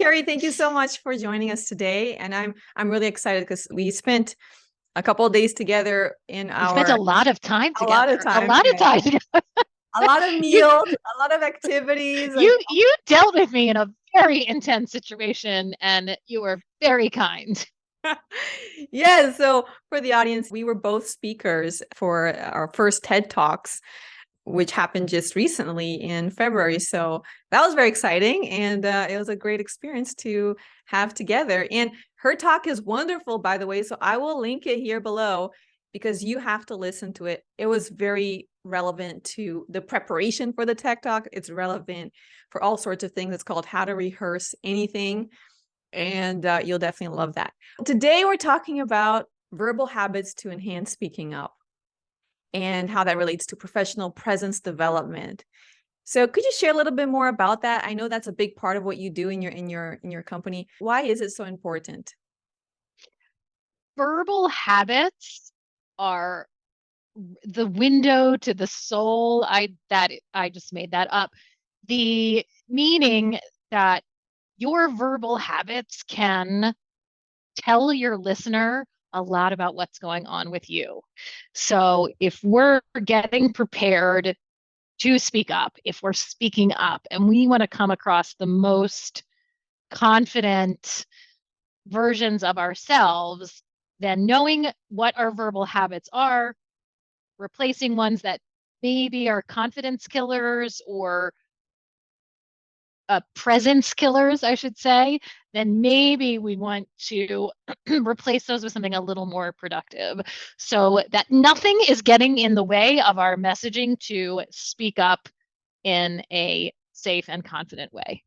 Kerri, thank you so much for joining us today. And I'm really excited because we spent a couple of days together in We spent a lot of time a lot of together. A time lot of together, time together. a lot of You meals, a lot of activities. you dealt with me in a very intense situation, and you were very kind. Yeah, so for the audience, we were both speakers for our first TED Talks, which happened just recently in February. So that was very exciting. And it was a great experience to have together. And her talk is wonderful, by the way. So I will link it here below because you have to listen to it. It was very relevant to the preparation for the TED Talk. It's relevant for all sorts of things. It's called How to Rehearse Anything. And you'll definitely love that. Today, we're talking about verbal habits to enhance speaking up and how that relates to professional presence development. So could you share a little bit more about that? I know that's a big part of what you do in your company. Why is it so important? Verbal habits are the window to the soul. I just made that up. The meaning that your verbal habits can tell your listener a lot about what's going on with you. So if we're getting prepared to speak up, if we're speaking up and we want to come across the most confident versions of ourselves, then knowing what our verbal habits are, replacing ones that maybe are confidence killers or presence killers, I should say, then maybe we want to replace those with something a little more productive so that nothing is getting in the way of our messaging to speak up in a safe and confident way.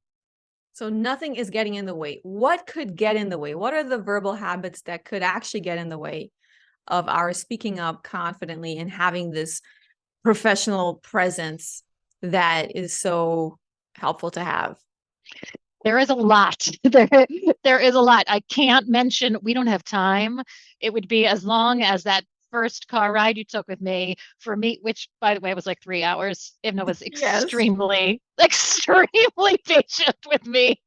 So nothing is getting in the way. What could get in the way? What are the verbal habits that could actually get in the way of our speaking up confidently and having this professional presence that is so helpful to have? There is a lot. There is a lot. I can't mention, we don't have time. It would be as long as that first car ride you took with me for me, which by the way was like 3 hours. Ivna was Yes. extremely patient with me.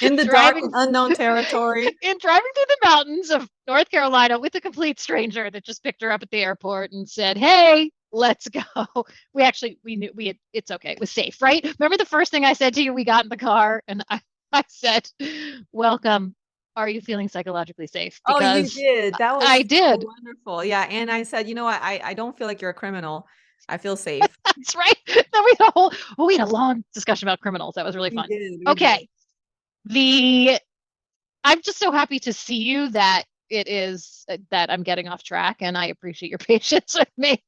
In the dark, driving unknown territory. driving through the mountains of North Carolina with a complete stranger that just picked her up at the airport and said, "Hey, let's go." We knew it's okay. It was safe, right? Remember the first thing I said to you? We got in the car and I said, "Welcome. Are you feeling psychologically safe?" Oh, you Because did. That was I so did. wonderful. Yeah. And I said, you know what? I don't feel like you're a criminal. I feel safe. That's right. Then we had a long discussion about criminals. That was really We fun. did. We did. Okay. The I'm just so happy to see you that it is that I'm getting off track and I appreciate your patience with me.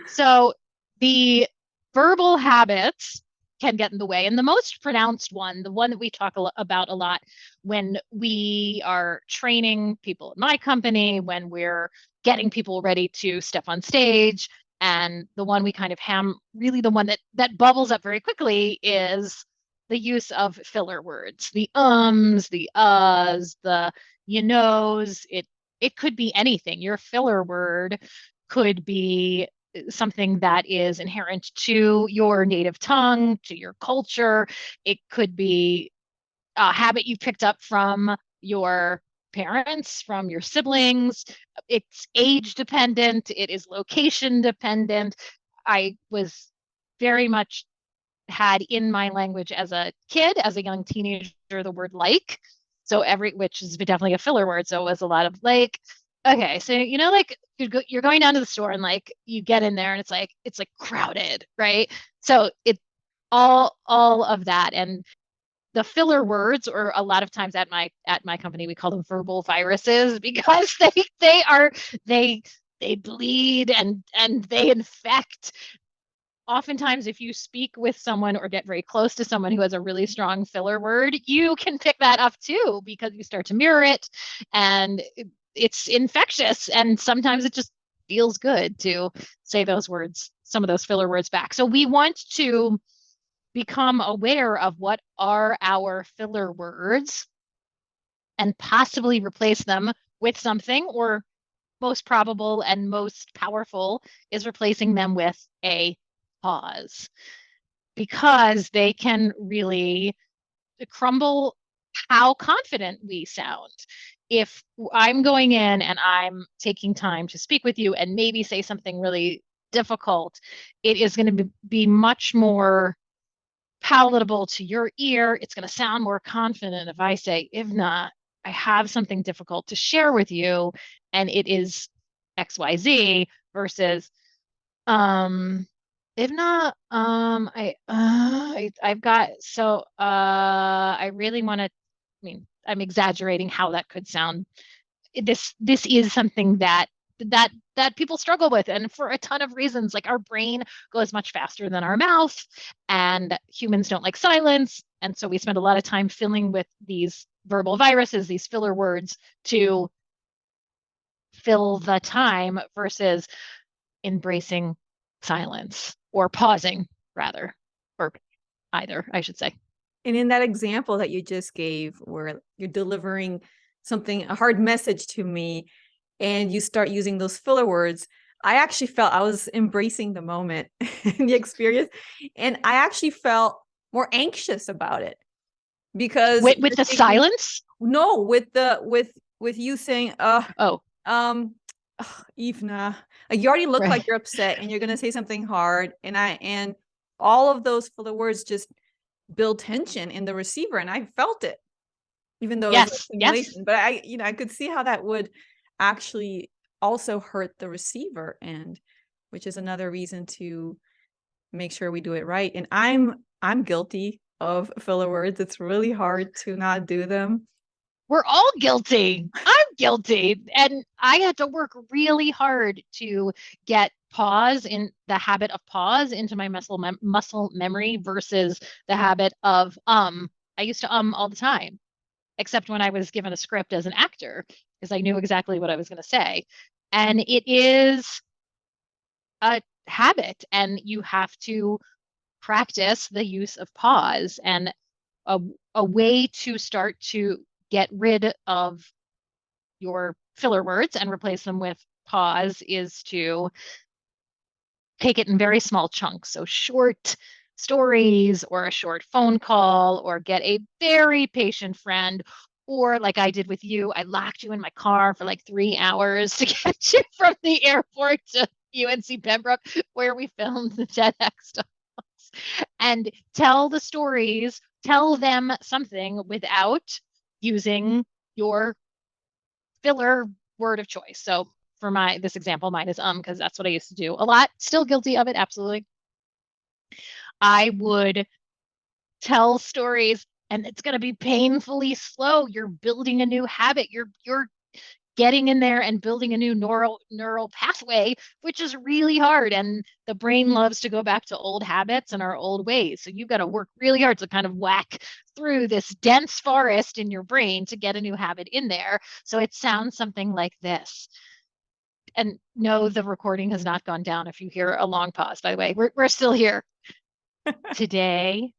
So the verbal habits can get in the way. And the most pronounced one, the one that we talk about a lot when we are training people in my company, when we're getting people ready to step on stage, and the one we kind of really the one that bubbles up very quickly is the use of filler words, the ums, the uhs, the you knows. It could be anything. Your filler word could be something that is inherent to your native tongue, to your culture. It could be a habit you picked up from your parents, from your siblings. It's age dependent, it is location dependent. I was very much had in my language as a kid, as a young teenager, the word like. So which is definitely a filler word. So it was a lot of like, okay, so like you're going down to the store and like you get in there and it's like crowded, right? So it all of that and the filler words, or a lot of times at my company we call them verbal viruses because they they bleed and they infect. Oftentimes if you speak with someone or get very close to someone who has a really strong filler word, you can pick that up too because you start to mirror it and it's infectious. And sometimes it just feels good to say those words, some of those filler words back. So we want to become aware of what are our filler words and possibly replace them with something, or most probable and most powerful is replacing them with a pause, because they can really crumble how confident we sound. If I'm going in and I'm taking time to speak with you and maybe say something really difficult, it is going to be much more palatable to your ear. It's going to sound more confident if I say, Ivna, I have something difficult to share with you, and it is XYZ versus Ivna, I've got I really want to, I mean, I'm exaggerating how that could sound. This is something that people struggle with, and for a ton of reasons. Like, our brain goes much faster than our mouth, and humans don't like silence, and so we spend a lot of time filling with these verbal viruses, these filler words, to fill the time versus embracing silence, or pausing rather, or either, I should say. And in that example that you just gave, where you're delivering something, a hard message to me, and you start using those filler words, I actually felt I was embracing the moment and the experience. And I actually felt more anxious about it because With you're the thinking, silence. no, with you saying, Oh, um, ugh, Ivna, like you already look like right. you're upset and you're gonna say something hard, and all of those filler words just build tension in the receiver, and I felt it, even though it was a Yes, yes. simulation. But I could see how that would actually also hurt the receiver, and which is another reason to make sure we do it right. And I'm guilty of filler words. It's really hard to not do them. We're all guilty. I'm guilty. And I had to work really hard to get pause, in the habit of pause, into my muscle memory versus the habit of I used to all the time, except when I was given a script as an actor, because I knew exactly what I was going to say. And it is a habit, and you have to practice the use of pause. And a, a way to start to get rid of your filler words and replace them with pause is to take it in very small chunks. So short stories, or a short phone call, or get a very patient friend. Or, like I did with you, I locked you in my car for like 3 hours to get you from the airport to UNC Pembroke, where we filmed the TEDx talks. And tell the stories, tell them something without using your filler word of choice. So for this example, mine is because that's what I used to do a lot. Still guilty of it, absolutely. I would tell stories, and it's going to be painfully slow. You're building a new habit. You're getting in there and building a new neural pathway, which is really hard. And the brain loves to go back to old habits and our old ways. So you've got to work really hard to kind of whack through this dense forest in your brain to get a new habit in there. So it sounds something like this. And no, the recording has not gone down if you hear a long pause, by the way. We're still here. Today,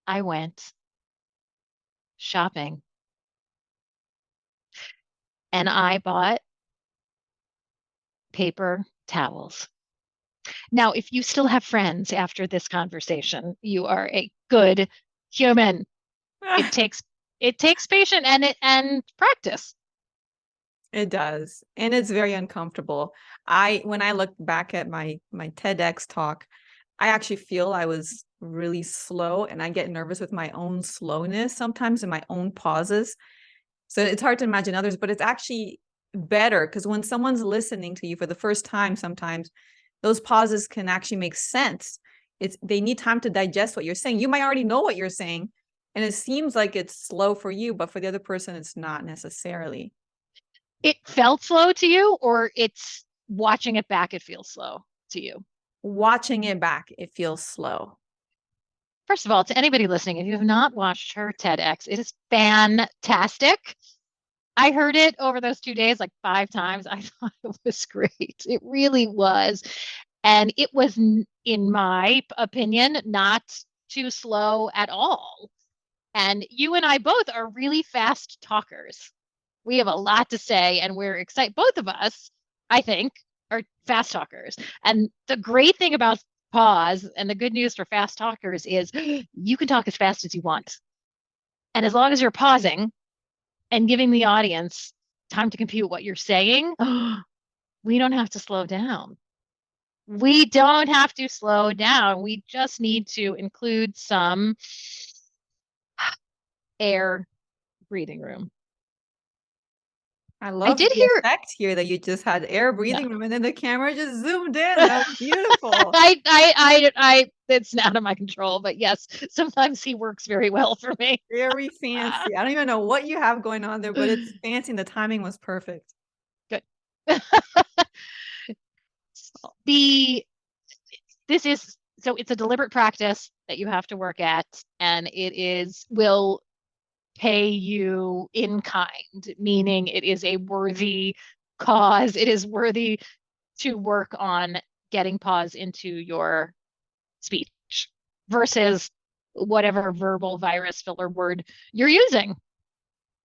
I went shopping and I bought paper towels. Now, if you still have friends after this conversation, you are a good human. It takes it takes patience and practice. It does. And it's very uncomfortable. When I look back at my TEDx talk, I actually feel I was really slow, and I get nervous with my own slowness sometimes and my own pauses. So it's hard to imagine others, but it's actually better because when someone's listening to you for the first time, sometimes those pauses can actually make sense. They need time to digest what you're saying. You might already know what you're saying, and it seems like it's slow for you, but for the other person, it's not necessarily. It felt slow to you, or it's watching it back, it feels slow to you? Watching it back, it feels slow. First of all, to anybody listening, if you have not watched her TEDx, it is fantastic. I heard it over those 2 days like 5 times. I thought it was great. It really was. And it was, in my opinion, not too slow at all. And you and I both are really fast talkers. We have a lot to say, and we're excited. Both of us, I think, are fast talkers. And the great thing about pause, and the good news for fast talkers, is you can talk as fast as you want. And as long as you're pausing and giving the audience time to compute what you're saying, we don't have to slow down. We don't have to slow down. We just need to include some air, breathing room. I I love did the hear, effect here that you just had air no. breathing room and then the camera just zoomed in. That was beautiful. It's out of my control, but yes, sometimes he works very well for me. Very fancy. I don't even know what you have going on there, but it's fancy and the timing was perfect. Good. The this is so it's a deliberate practice that you have to work at, and will pay you in kind, meaning it is a worthy cause. It is worthy to work on getting pause into your speech versus whatever verbal virus filler word you're using.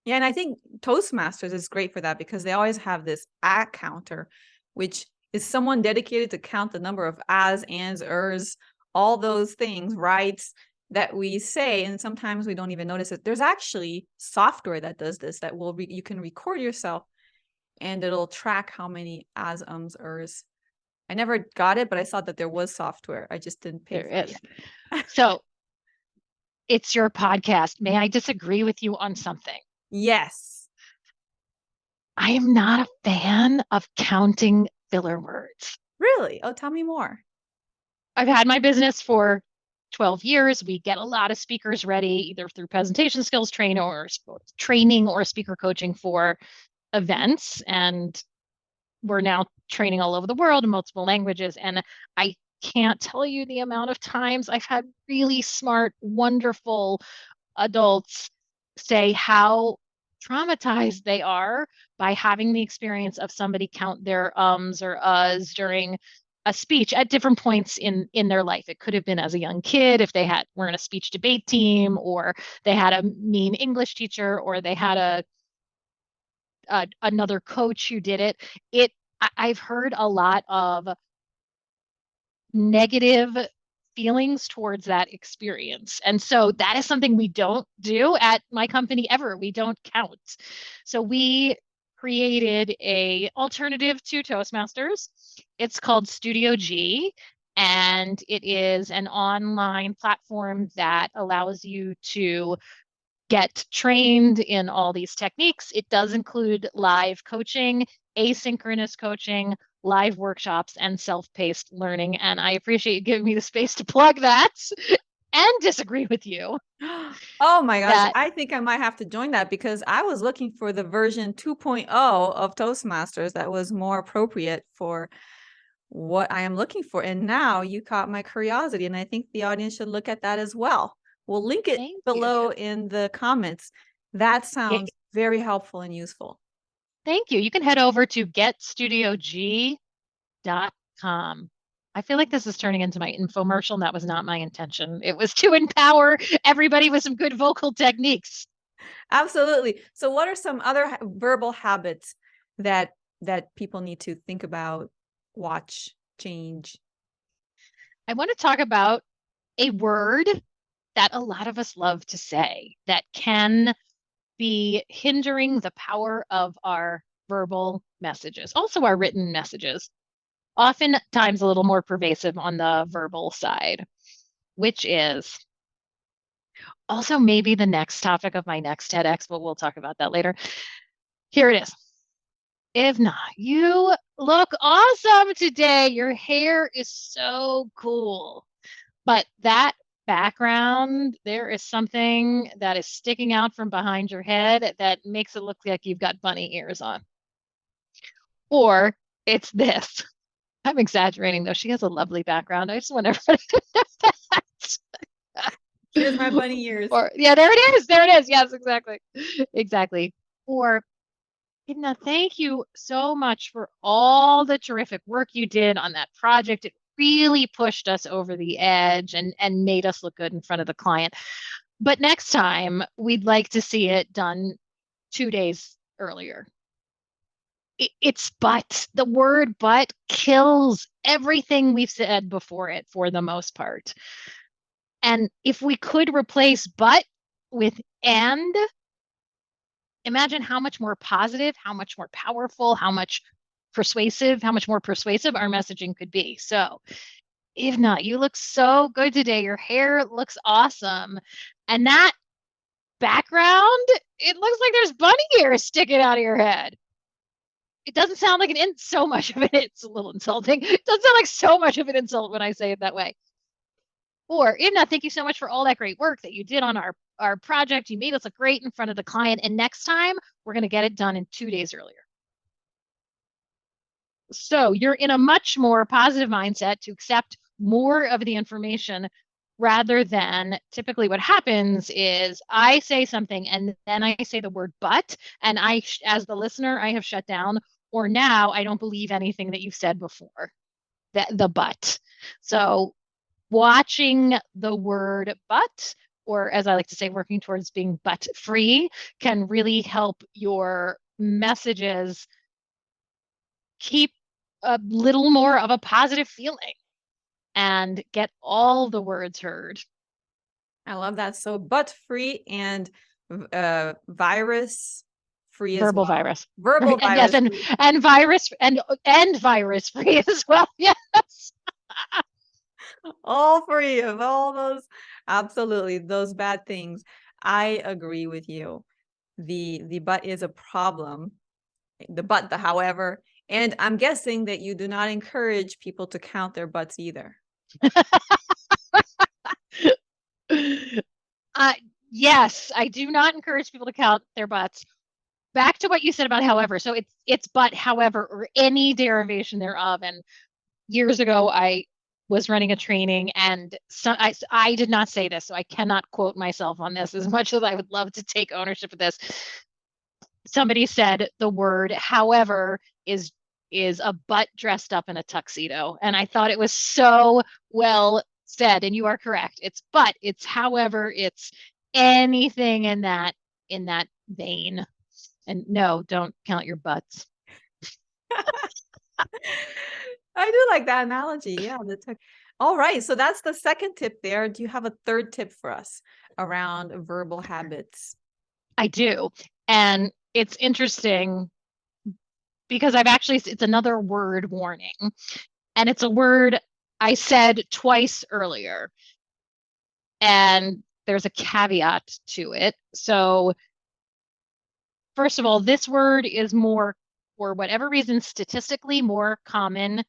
Yeah, and I think Toastmasters is great for that because they always have this at counter, which is someone dedicated to count the number of as, ands, ers, all those things, rights that we say, and sometimes we don't even notice it. There's actually software that does this that you can record yourself and it'll track how many as, ums, ers. I never got it, but I saw that there was software. I just didn't pay for it yet. So it's your podcast. May I disagree with you on something? Yes. I am not a fan of counting filler words. Really? Oh, tell me more. I've had my business for 12 years. We get a lot of speakers ready, either through presentation skills training or speaker coaching for events. And we're now training all over the world in multiple languages. And I can't tell you the amount of times I've had really smart, wonderful adults say how traumatized they are by having the experience of somebody count their ums or uhs during a speech at different points in their life. It could have been as a young kid if they were in a speech debate team, or they had a mean English teacher, or they had another coach who did it. I've heard a lot of negative feelings towards that experience. And so that is something we don't do at my company ever. We don't count. So we created a alternative to Toastmasters. It's called Studio G, and it is an online platform that allows you to get trained in all these techniques. It does include live coaching, asynchronous coaching, live workshops, and self-paced learning. And I appreciate you giving me the space to plug that and disagree with you. Oh my gosh, That I think I might have to join that because I was looking for the version 2.0 of Toastmasters that was more appropriate for what I am looking for. And now you caught my curiosity, and I think the audience should look at that as well. We'll link it Thank below you. in the comments. That sounds very helpful and useful. Thank you. You can head over to getstudiog.com. I feel like this is turning into my infomercial, and that was not my intention. It was to empower everybody with some good vocal techniques. Absolutely. So what are some other verbal habits that people need to think about, watch, change? I want to talk about a word that a lot of us love to say that can be hindering the power of our verbal messages, also our written messages, oftentimes a little more pervasive on the verbal side, which is also maybe the next topic of my next TEDx, but we'll talk about that later. Here it is. Ivna, you look awesome today. Your hair is so cool. But that background, there is something that is sticking out from behind your head that makes it look like you've got bunny ears on. Or it's this. I'm exaggerating though. She has a lovely background. I just want everybody to know that. Here's my bunny ears. Or yeah, there it is. There it is. Yes, exactly. Exactly. Or Edna, thank you so much for all the terrific work you did on that project. It really pushed us over the edge and made us look good in front of the client. But next time, we'd like to see it done 2 days earlier. It's but. The word but kills everything we've said before it for the most part. And if we could replace but with and imagine how much more positive, how much more powerful, how much more persuasive our messaging could be. So, Ivna, you look so good today. Your hair looks awesome. And that background, it looks like there's bunny ears sticking out of your head. It doesn't sound like so much of it. It's a little insulting. It doesn't sound like so much of an insult when I say it that way. Or, Ivna, thank you so much for all that great work that you did on our project. You made us look great in front of the client. And next time, we're going to get it done in 2 days earlier. So you're in a much more positive mindset to accept more of the information rather than typically what happens is I say something and then I say the word but, and as the listener, I have shut down, or now I don't believe anything that you've said before, the but. So watching the word but, or as I like to say, working towards being but free, can really help your messages keep a little more of a positive feeling and get all the words heard. I love that. So but free and virus free as Verbal well. virus. Verbal Right. virus. Yes, and virus and virus free as well. Yes. All free of all those, absolutely, those bad things. I agree with you. The but is a problem. The however, and I'm guessing that you do not encourage people to count their butts either. Yes, I do not encourage people to count their butts. Back to what you said about however. So it's but, however, or any derivation thereof. And years ago, I was running a training, and I did not say this, so I cannot quote myself on this as much as I would love to take ownership of this. Somebody said the word however is a butt dressed up in a tuxedo, and I thought it was so well said. And you are correct. It's but, it's however, it's anything in that vein. And no, don't count your butts. I do like that analogy. Yeah. All right. So that's the second tip there. Do you have a third tip for us around verbal habits? I do. And it's interesting because it's another word warning. And it's a word I said twice earlier. And there's a caveat to it. So, first of all, this word is more, for whatever reason, statistically more commonly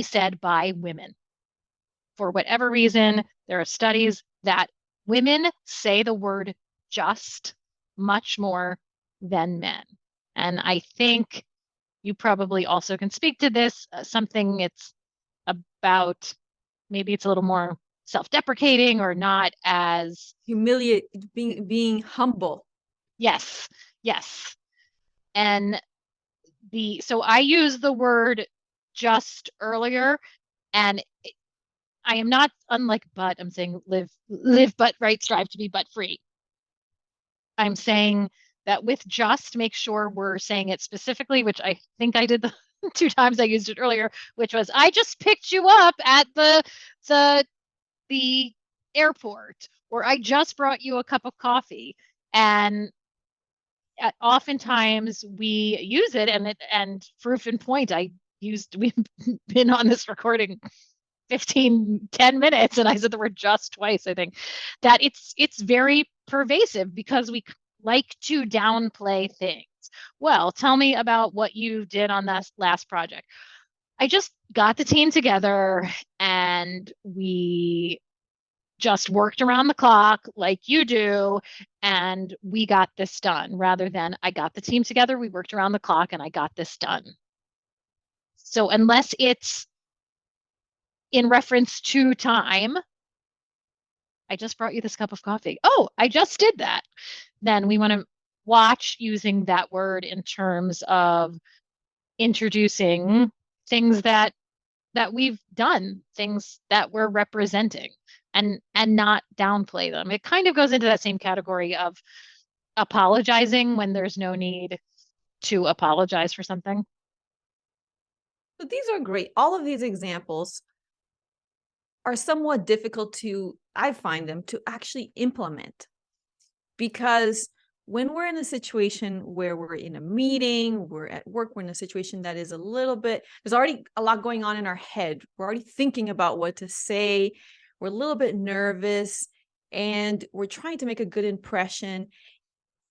said by women. For whatever reason, there are studies that women say the word just much more than men. And I think you probably also can speak to this, something it's about, maybe it's a little more self-deprecating or not as humiliate, being humble. Yes. And so I use the word just earlier, and I am not unlike but. I'm saying live but right, strive to be but free. I'm saying that with just, make sure we're saying it specifically, which I think I did the 2 times I used it earlier, which was I just picked you up at the airport, or I just brought you a cup of coffee. And oftentimes we use it, and proof in point, we've been on this recording 10 minutes, and I said the word just twice. I think that it's very pervasive because we like to downplay things. Well, tell me about what you did on that last project. I just got the team together and we just worked around the clock like you do, and we got this done, rather than I got the team together, we worked around the clock, and I got this done. So unless it's in reference to time, I just brought you this cup of coffee. Oh, I just did that. Then we want to watch using that word in terms of introducing things that we've done, things that we're representing, and not downplay them. It kind of goes into that same category of apologizing when there's no need to apologize for something. So these are great. All of these examples are somewhat difficult I find them to actually implement, because when we're in a situation where we're in a meeting, we're at work, we're in a situation that is a little bit, there's already a lot going on in our head. We're already thinking about what to say. We're a little bit nervous and we're trying to make a good impression.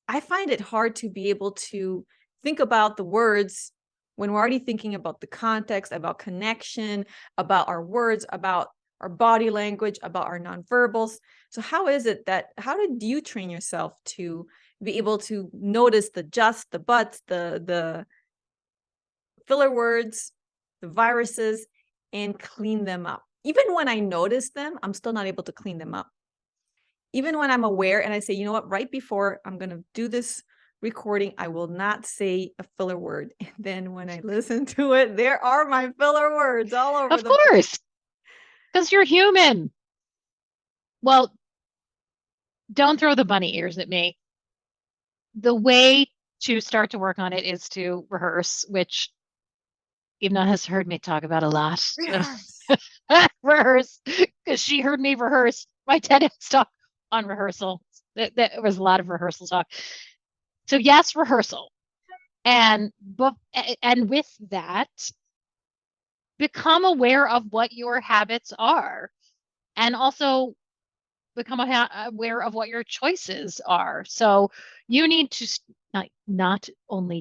I find it hard to be able to think about the words when we're already thinking about the context, about connection, about our words, about our body language, about our nonverbals. So how did you train yourself to be able to notice the just, the buts, the filler words, the viruses, and clean them up? Even when I notice them, I'm still not able to clean them up. Even when I'm aware and I say, you know what, right before I'm going to do this recording, I will not say a filler word. And then when I listen to it, there are my filler words all over Of the place. course, because you're human. Well, don't throw the bunny ears at me. The way to start to work on it is to rehearse, which Ivna has heard me talk about a lot. Rehearse. Rehearse, because she heard me rehearse my TEDx talk on rehearsal. There was a lot of rehearsal talk. So yes, rehearsal. And with that, become aware of what your habits are, and also become aware of what your choices are. So you need to not only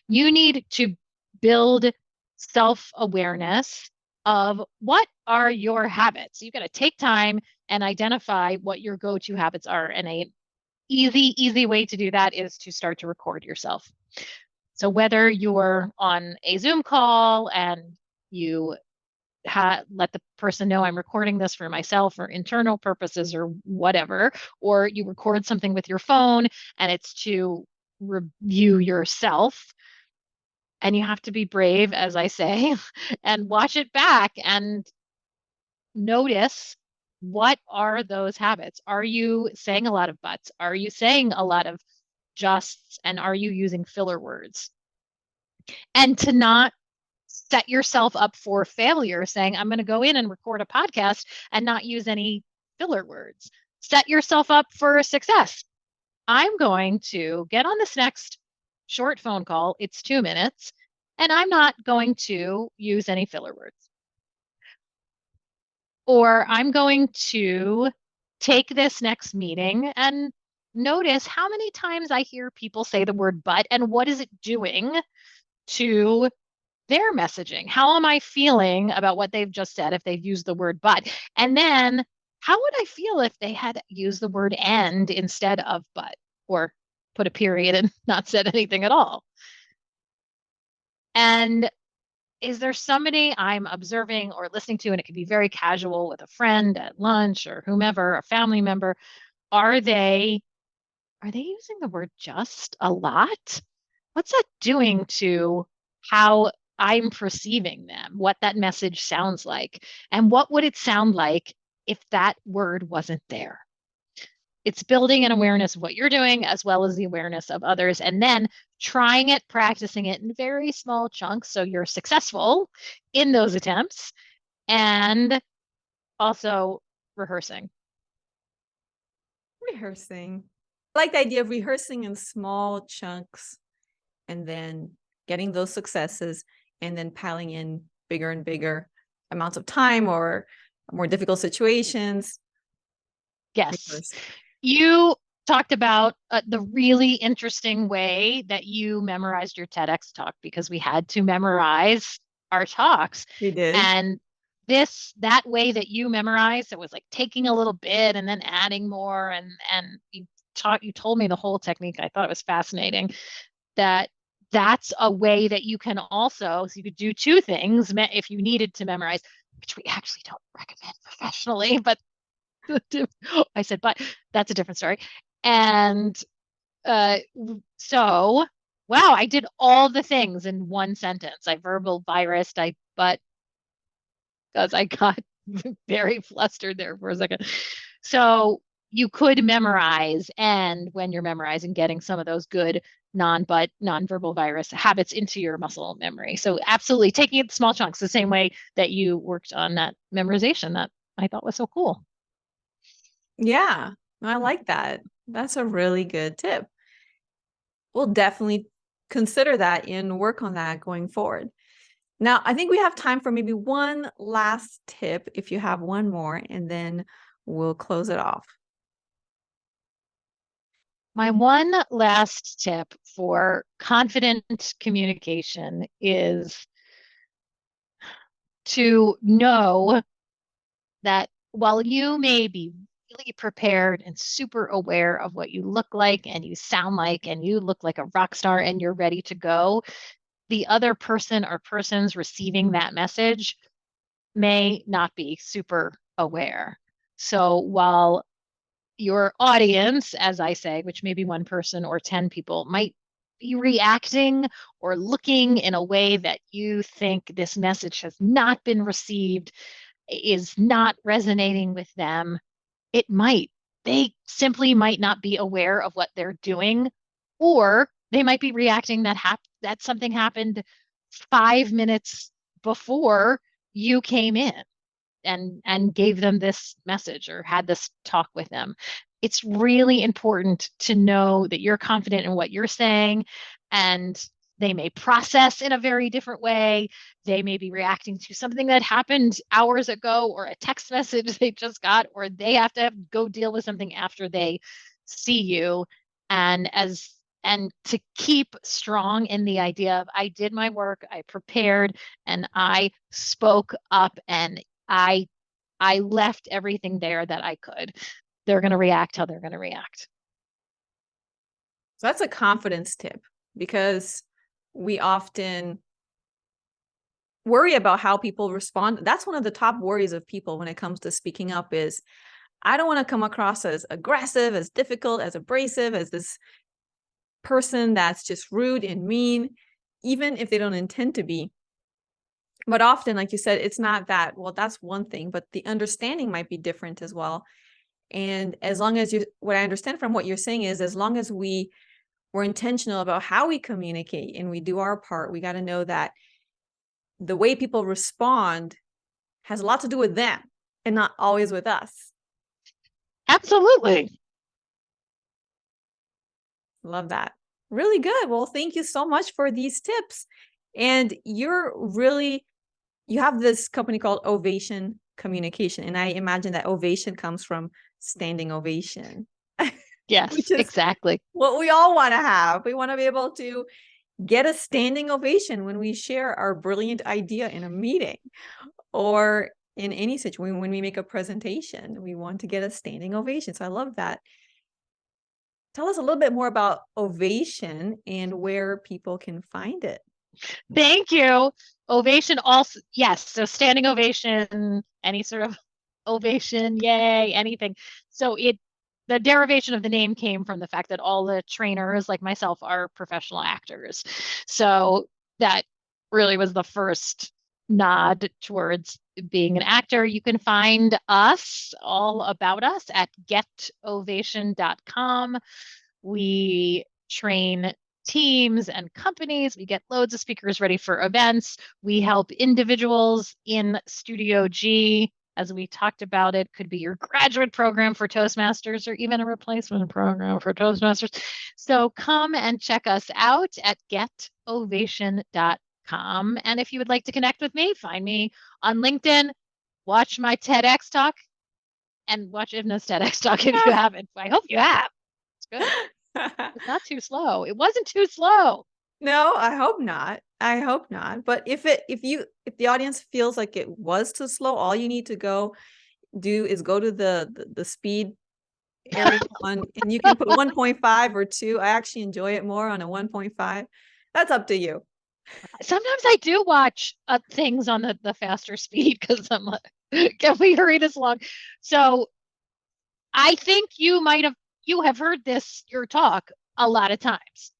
you need to build self-awareness of what are your habits. You've got to take time and identify what your go-to habits are. And a easy way to do that is to start to record yourself. So whether you're on a Zoom call and you let the person know I'm recording this for myself or internal purposes or whatever, or you record something with your phone and it's to review yourself, and you have to be brave, as I say, and watch it back and notice, what are those habits? Are you saying a lot of buts? Are you saying a lot of justs? And are you using filler words? And to not set yourself up for failure saying, I'm going to go in and record a podcast and not use any filler words. Set yourself up for success. I'm going to get on this next short phone call. It's 2 minutes, and I'm not going to use any filler words. Or I'm going to take this next meeting and notice how many times I hear people say the word but, and what is it doing to their messaging? How am I feeling about what they've just said if they've used the word but? And then how would I feel if they had used the word and instead of but, or put a period and not said anything at all? And is there somebody I'm observing or listening to, and it could be very casual with a friend at lunch or whomever, a family member, are they using the word just a lot? What's that doing to how I'm perceiving them, what that message sounds like? And what would it sound like if that word wasn't there? It's building an awareness of what you're doing as well as the awareness of others, and then trying it, practicing it in very small chunks so you're successful in those attempts, and also rehearsing. Rehearsing. I like the idea of rehearsing in small chunks and then getting those successes and then piling in bigger and bigger amounts of time or more difficult situations. Yes. Rehearse. You talked about the really interesting way that you memorized your TEDx talk, because we had to memorize our talks. You did. And that way that you memorized, it was like taking a little bit and then adding more. And you told me the whole technique. I thought it was fascinating that's a way that you can also, so you could do two things if you needed to memorize, which we actually don't recommend professionally, but I said, but that's a different story. And so, wow, I did all the things in one sentence. I verbal virused, but because I got very flustered there for a second. So you could memorize, and when you're memorizing, getting some of those good non-verbal virus habits into your muscle memory. So absolutely taking it small chunks, the same way that you worked on that memorization, that I thought was so cool. Yeah, I like that. That's a really good tip. We'll definitely consider that and work on that going forward. Now, I think we have time for maybe one last tip, if you have one more, and then we'll close it off. My one last tip for confident communication is to know that while you may be really prepared and super aware of what you look like and you sound like and you look like a rock star and you're ready to go, the other person or persons receiving that message may not be super aware. So while your audience, as I say, which may be one person or 10 people, might be reacting or looking in a way that you think this message has not been received, is not resonating with them, it might. They simply might not be aware of what they're doing, or they might be reacting that something happened 5 minutes before you came in and gave them this message or had this talk with them. It's really important to know that you're confident in what you're saying, and they may process in a very different way. They may be reacting to something that happened hours ago or a text message they just got, or they have to go deal with something after they see you. And to keep strong in the idea of I did my work, I prepared, and I spoke up, and I left everything there that I could. They're going to react how they're going to react. So that's a confidence tip, because we often worry about how people respond. That's one of the top worries of people when it comes to speaking up is, I don't want to come across as aggressive, as difficult, as abrasive, as this person that's just rude and mean, even if they don't intend to be. But often, like you said, it's not that. Well, that's one thing, but the understanding might be different as well. And as long as what I understand from what you're saying is, as long as we're intentional about how we communicate and we do our part, we got to know that the way people respond has a lot to do with them and not always with us. Absolutely. Love that. Really good. Well, thank you so much for these tips. And you have this company called Ovation Communication. And I imagine that ovation comes from standing ovation. Yes, Which is exactly. what we all want to have. We want to be able to get a standing ovation when we share our brilliant idea in a meeting or in any situation. When we make a presentation, we want to get a standing ovation. So I love that. Tell us a little bit more about Ovation and where people can find it. Thank you. Ovation also, yes. So standing ovation, any sort of ovation, yay, anything. So the derivation of the name came from the fact that all the trainers, like myself, are professional actors. So that really was the first nod towards being an actor. You can find us, all about us, at getovation.com. We train teams and companies. We get loads of speakers ready for events. We help individuals in Studio G. As we talked about, it could be your graduate program for Toastmasters or even a replacement program for Toastmasters. So come and check us out at getovation.com. And if you would like to connect with me, find me on LinkedIn, watch my TEDx talk, and watch Ivna's TEDx talk if you haven't. I hope you have. It's good. It's not too slow. It wasn't too slow. No, I hope not. I hope not. But if the audience feels like it was too slow, all you need to go to the speed area and you can put 1.5 or 2. I actually enjoy it more on a 1.5. That's up to you. Sometimes I do watch things on the faster speed because I'm like, can we hurry this along? So I think you have heard your talk a lot of times.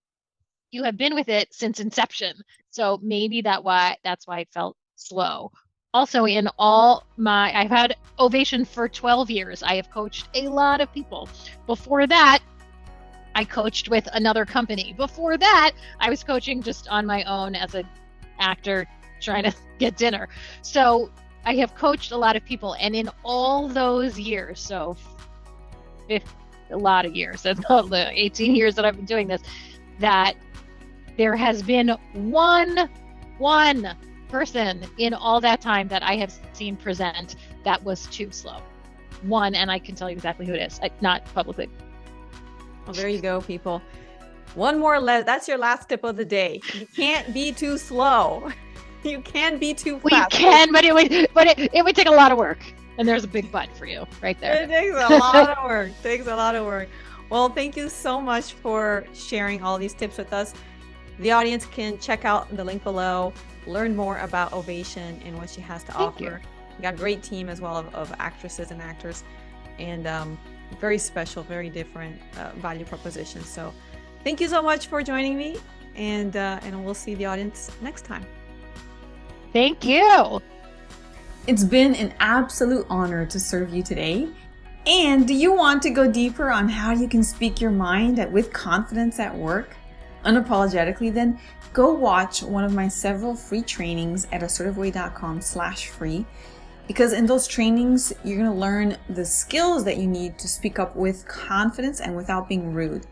You have been with it since inception. So maybe that's why it felt slow. Also, I've had Ovation for 12 years. I have coached a lot of people. Before that, I coached with another company. Before that, I was coaching just on my own as an actor trying to get dinner. So I have coached a lot of people. And in all those years, so a lot of years, and the 18 years that I've been doing this, that there has been one person in all that time that I have seen present that was too slow. One, and I can tell you exactly who it is, not publicly. Well, there you go, people. One more, that's your last tip of the day. You can't be too slow. You can be too fast. We can, but it would take a lot of work. And there's a big but for you right there. It takes a lot of work. Takes a lot of work. Well, thank you so much for sharing all these tips with us. The audience can check out the link below, learn more about Ovation and what she has to offer. You got a great team as well of actresses and actors, and very special, very different value propositions. So thank you so much for joining me, and we'll see the audience next time. Thank you. It's been an absolute honor to serve you today. And do you want to go deeper on how you can speak your mind with confidence at work, unapologetically? Then go watch one of my several free trainings at assertiveway.com/free. Because in those trainings, you're going to learn the skills that you need to speak up with confidence and without being rude.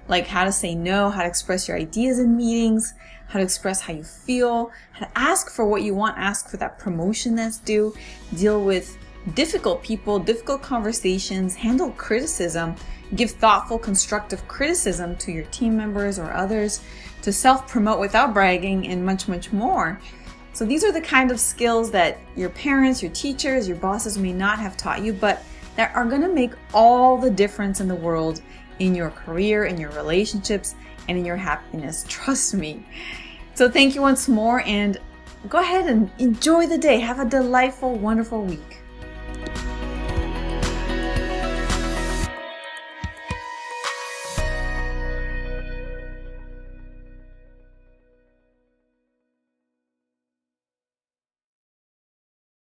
Like how to say no, how to express your ideas in meetings, how to express how you feel, how to ask for what you want, ask for that promotion that's due, deal with difficult people, difficult conversations, handle criticism, give thoughtful, constructive criticism to your team members or others, to self-promote without bragging, and much, much more. So these are the kind of skills that your parents, your teachers, your bosses may not have taught you, but that are going to make all the difference in the world in your career, in your relationships, and in your happiness. Trust me. So thank you once more, and go ahead and enjoy the day. Have a delightful, wonderful week.